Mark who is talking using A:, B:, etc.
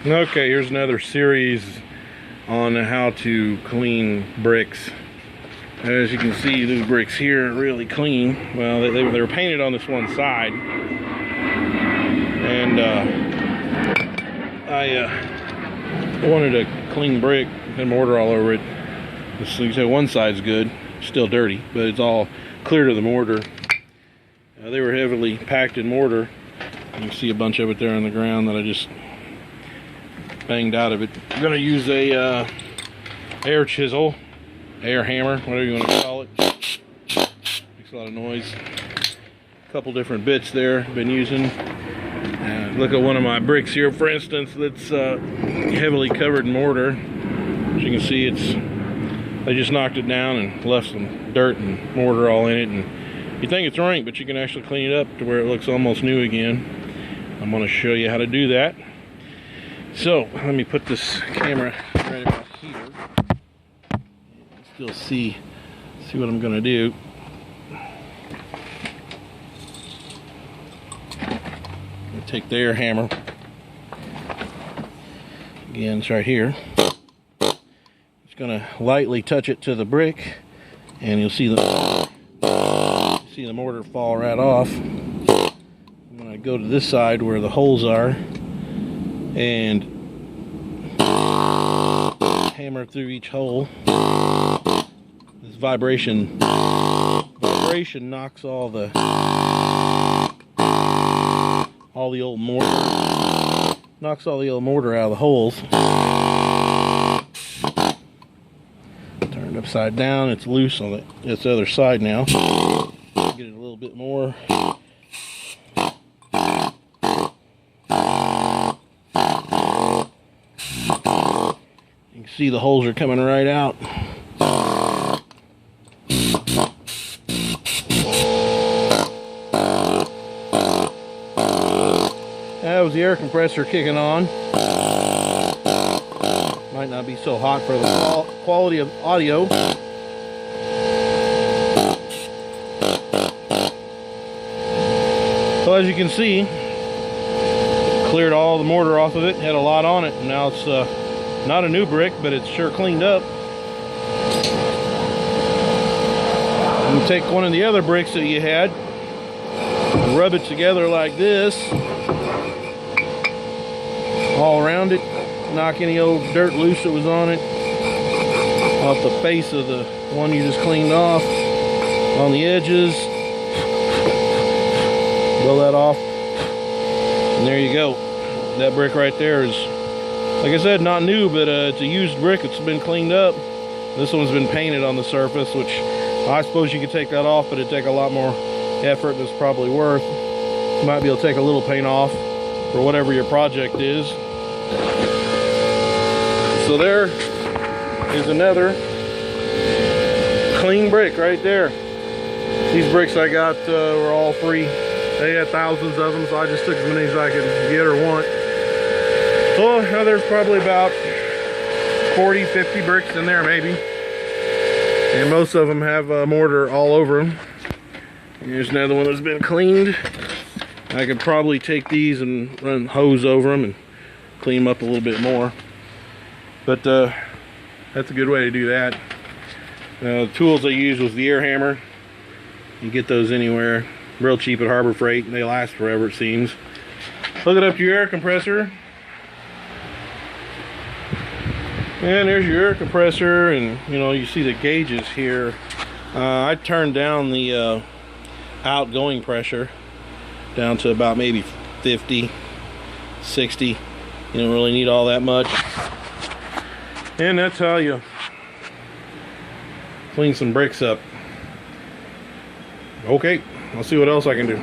A: Okay, here's another series on how to clean bricks. As you can see, these bricks here are really clean. Well, they were painted on this one side, and I wanted a clean brick and mortar all over it. So you say one side's good, still dirty, but it's all clear to the mortar. They were heavily packed in mortar. You can see a bunch of it there on the ground that I just banged out of it. I'm gonna use a air chisel, air hammer, whatever you want to call it. Makes a lot of noise. A couple different bits there I've been using. Look at one of my bricks here, for instance, that's heavily covered in mortar. As you can see, they just knocked it down and left some dirt and mortar all in it. And you think it's right, but you can actually clean it up to where it looks almost new again. I'm going to show you how to do that. So let me put this camera right about here. Still see what I'm going to do. I'm going to take the air hammer. Again, it's right here. Just going to lightly touch it to the brick, and you'll see the mortar fall right off. I'm going to go to this side where the holes are and hammer through each hole. This vibration knocks all the old mortar, out of the holes. Turn it upside down. It's loose on this other side now. Get it a little bit more. You can see the holes are coming right out. That was the air compressor kicking on. Might not be so hot for the quality of audio. So as you can see, cleared all the mortar off of it, had a lot on it, and now it's not a new brick, but it's sure cleaned up. You take one of the other bricks that you had, and rub it together like this, all around it, knock any old dirt loose that was on it, off the face of the one you just cleaned off, on the edges. Blow that off, and there you go. That brick right there is, like I said, not new, but it's a used brick. It's been cleaned up. This one's been painted on the surface, which I suppose you could take that off, but it'd take a lot more effort than it's probably worth. You might be able to take a little paint off for whatever your project is. So there is another clean brick right there. These bricks I got were all free. They had thousands of them, so I just took as many as I could get or want. So now there's probably about 40, 50 bricks in there maybe. And most of them have mortar all over them. Here's another one that's been cleaned. I could probably take these and run hose over them and clean them up a little bit more. But that's a good way to do that. The tools I used was the air hammer. You can get those anywhere. Real cheap at Harbor Freight, and they last forever, it seems. Hook it up to your air compressor. And there's your air compressor, and you see the gauges here. I turned down the outgoing pressure down to about maybe 50, 60. You don't really need all that much. And that's how you clean some bricks up. Okay, I'll see what else I can do.